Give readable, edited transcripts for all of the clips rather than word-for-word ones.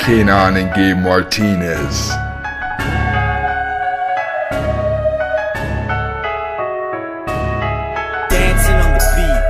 Kainine and Gabe Martinez. Dancing on the beat.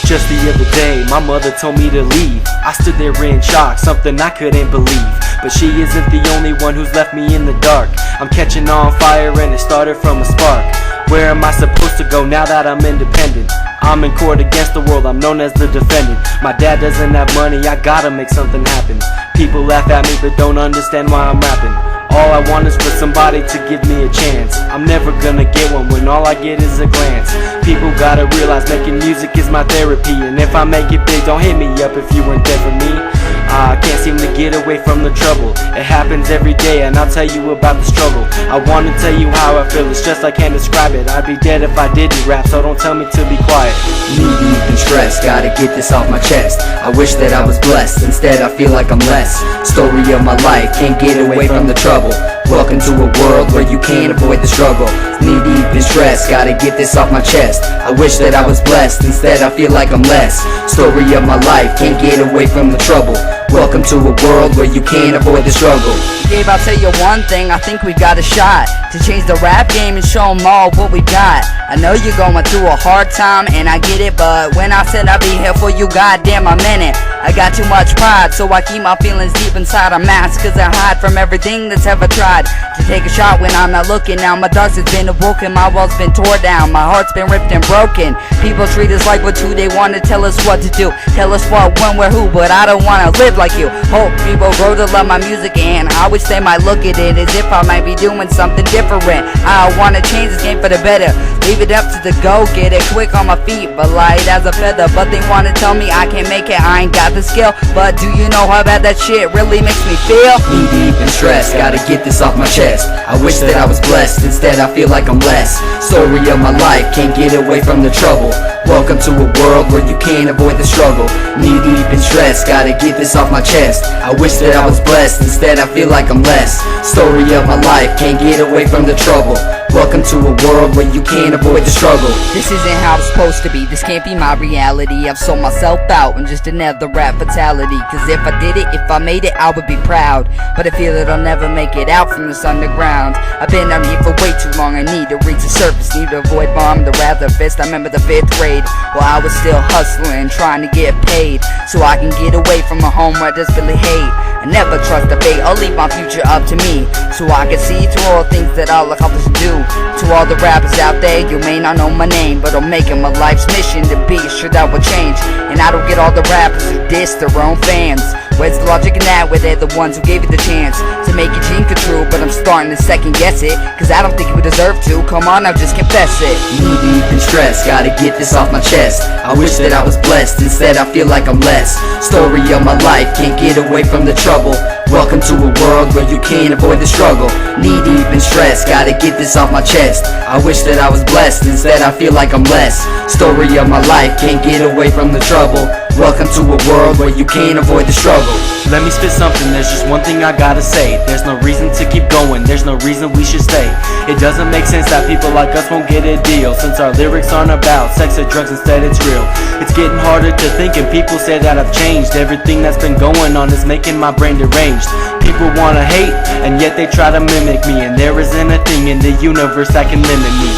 Just the other day, my mother told me to leave. I stood there in shock, something I couldn't believe. But she isn't the only one who's left me in the dark. I'm catching on fire and it started from a spark. Where am I supposed to go now that I'm independent? I'm in court against the world, I'm known as the defendant. My dad doesn't have money, I gotta make something happen. People laugh at me but don't understand why I'm rapping. All I want is for somebody to give me a chance. I'm never gonna get one when all I get is a glance. People gotta realize making music is my therapy. And if I make it big, don't hit me up if you weren't there for me. I can't seem to get away from the trouble. It happens every day and I'll tell you about the struggle. I wanna tell you how I feel, it's just I can't describe it. I'd be dead if I didn't rap, so don't tell me to be quiet. Knee deep in stress, gotta get this off my chest. I wish that I was blessed, instead I feel like I'm less. Story of my life, can't get away from the trouble. Welcome to a world where you can't avoid the struggle. Knee deep in stress, gotta get this off my chest. I wish that I was blessed, instead I feel like I'm less. Story of my life, can't get away from the trouble. Welcome to a world where you can't avoid the struggle. Gabe, I'll tell you one thing, I think we've got a shot to change the rap game and show them all what we got. I know you're going through a hard time and I get it, but when I said I'd be here for you, goddamn I meant it. I got too much pride, so I keep my feelings deep inside a mask, cause I hide from everything that's ever tried to take a shot when I'm not looking. Now my dark's has been awoken, my walls been torn down, my heart's been ripped and broken. People treat us like we're two, they wanna tell us what to do, tell us what, when, where, who, but I don't wanna live like you. Hope people grow to love my music, and I wish they might look at it as if I might be doing something different. I wanna change this game for the better, leave it up to the go-getter, quick on my feet but light as a feather. But they wanna tell me I can't make it, I ain't got the skill. But do you know how bad that shit really makes me feel? Knee deep in stress, gotta get this off my chest. I wish that I was blessed, instead I feel like I'm less. Story of my life, can't get away from the trouble. Welcome to a world where you can't avoid the struggle. Knee deep in stress, gotta get this off my chest. I wish that I was blessed, instead I feel like I'm less. Story of my life, can't get away from the trouble. Welcome to a world where you can't avoid the struggle. This isn't how it's supposed to be, this can't be my reality. I've sold myself out in just another rap fatality. Cause if I did it, if I made it, I would be proud. But I feel that I'll never make it out from this underground. I've been down here for way too long, I need to reach the surface. Need to avoid bomb, the rather fist. I remember the 5th grade, while I was still hustling, trying to get paid, so I can get away from a home where I desperately hate. I never trust the fate, I'll leave my future up to me, so I can see through all the things that I'll accomplish and do. To all the rappers out there, you may not know my name, but I'm making my life's mission to be sure that will change. And I don't get all the rappers who diss their own fans. Where's the logic in that, where they're the ones who gave you the chance to make your dream come true? But I'm starting to second guess it, cause I don't think you would deserve to. Come on now, just confess it. Knee deep in stress, gotta get this off my chest. I wish that I was blessed, instead I feel like I'm less. Story of my life, can't get away from the trouble. Welcome to a world where you can't avoid the struggle. Knee deep in stress, gotta get this off my chest. I wish that I was blessed, instead I feel like I'm less. Story of my life, can't get away from the trouble. Welcome to a world where you can't avoid the struggle. Let me spit something, there's just one thing I gotta say. There's no reason to keep going, there's no reason we should stay. It doesn't make sense that people like us won't get a deal, since our lyrics aren't about sex or drugs, instead it's real. It's getting harder to think and people say that I've changed. Everything that's been going on is making my brain deranged. People wanna hate, and yet they try to mimic me, and there isn't a thing in the universe that can limit me.